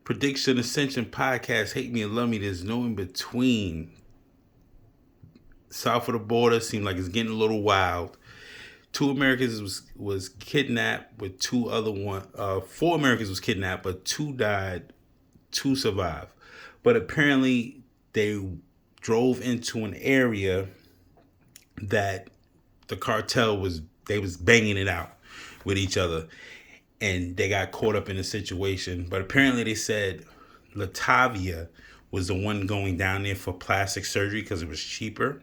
Prediction Ascension podcast. Hate me or love me. There's no in between. South of the border seemed like it's getting a little wild. 2 Americans was kidnapped, with 2 other one. 4 Americans was kidnapped, but 2 died. 2 survived. But apparently they drove into an area that the cartel was banging it out with each other, and they got caught up in a situation. But apparently they said Latavia was the one going down there for plastic surgery because it was cheaper,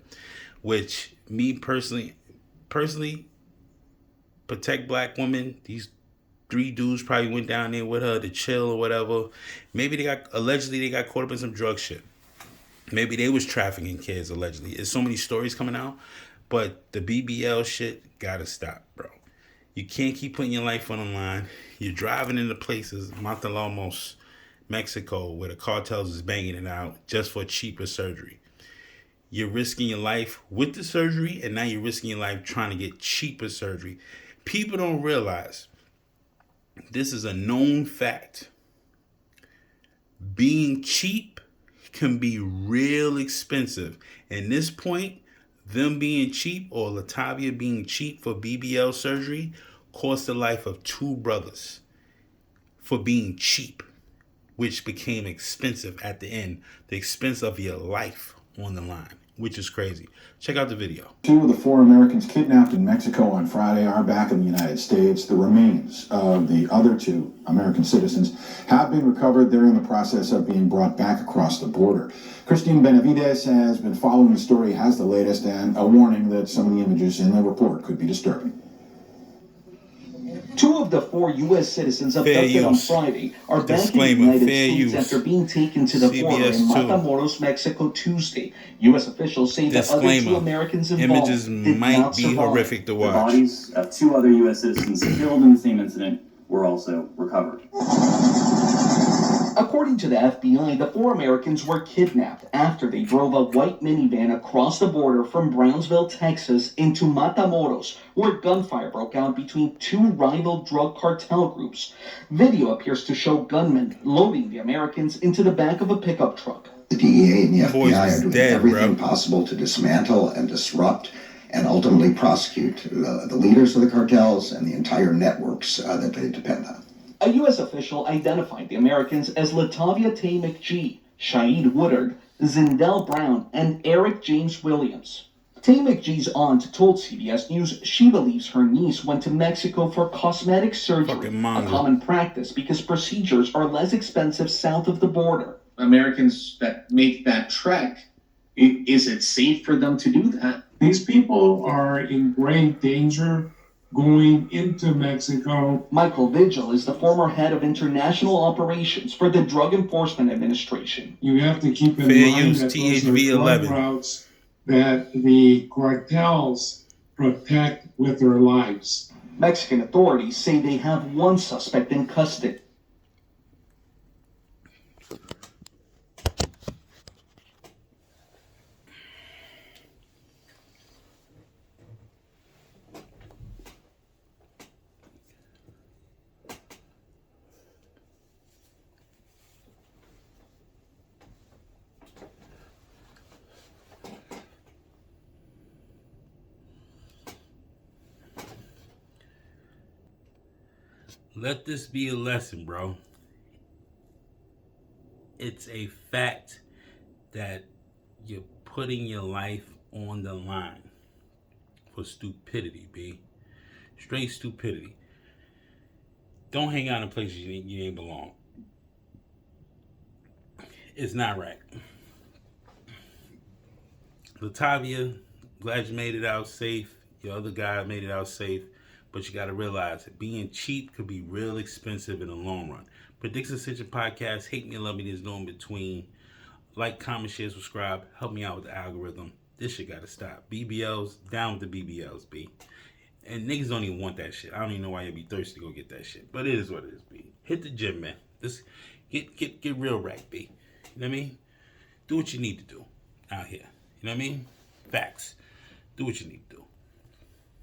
which me personally protect black women. These 3 dudes probably went down there with her to chill or whatever. Maybe allegedly they got caught up in some drug shit. Maybe they was trafficking kids allegedly. There's so many stories coming out, but the BBL shit gotta stop, bro. You can't keep putting your life on the line. You're driving into places, Montalomos, Mexico, where the cartels is banging it out just for cheaper surgery. You're risking your life with the surgery, and now you're risking your life trying to get cheaper surgery. People don't realize this is a known fact. Being cheap can be real expensive. And this point, them being cheap, or Latavia being cheap for BBL surgery, cost the life of 2 brothers for being cheap, which became expensive at the end. The expense of your life on the line, which is crazy. Check out the video. 2 of the 4 Americans kidnapped in Mexico on Friday are back in the United States. The remains of the other 2 American citizens have been recovered. They're in the process of being brought back across the border. Christine Benavides has been following the story, has the latest, and a warning that some of the images in the report could be disturbing. 2 of the 4 U.S. citizens abducted on Friday are back in the United States after being taken to the border in Matamoros, Mexico, Tuesday. U.S. officials say the other 2 Americans involved images did might not be survive. horrific to The watch. bodies of 2 other U.S. citizens killed in the same incident were also recovered. According to the FBI, the 4 Americans were kidnapped after they drove a white minivan across the border from Brownsville, Texas, into Matamoros, where gunfire broke out between 2 rival drug cartel groups. Video appears to show gunmen loading the Americans into the back of a pickup truck. The DEA and the FBI are doing everything bro. possible to dismantle and disrupt and ultimately prosecute the leaders of the cartels and the entire networks that they depend on. A U.S. official identified the Americans as Latavia Tay McGee, Shaid Woodard, Zindell Brown, and Eric James Williams. Tay McGee's aunt told CBS News she believes her niece went to Mexico for cosmetic surgery, a common practice because procedures are less expensive south of the border. Americans that make that trek, is it safe for them to do that? These people are in great danger going into Mexico. Michael Vigil is the former head of international operations for the Drug Enforcement Administration. You have to keep in mind that those are drug routes that the cartels protect with their lives. Mexican authorities say they have 1 suspect in custody. Let this be a lesson, bro. It's a fact that you're putting your life on the line for stupidity, B. Straight stupidity. Don't hang out in places you ain't belong. It's not right. Latavia, glad you made it out safe. Your other guy made it out safe. But you got to realize that being cheap could be real expensive in the long run. Prediction Ascension podcast. Hate me or love me. There's no in between. Like, comment, share, subscribe. Help me out with the algorithm. This shit got to stop. BBLs, down with the BBLs, B. And niggas don't even want that shit. I don't even know why you'd be thirsty to go get that shit. But it is what it is, B. Hit the gym, man. Just get real right, B. You know what I mean? Do what you need to do out here. You know what I mean? Facts. Do what you need to do.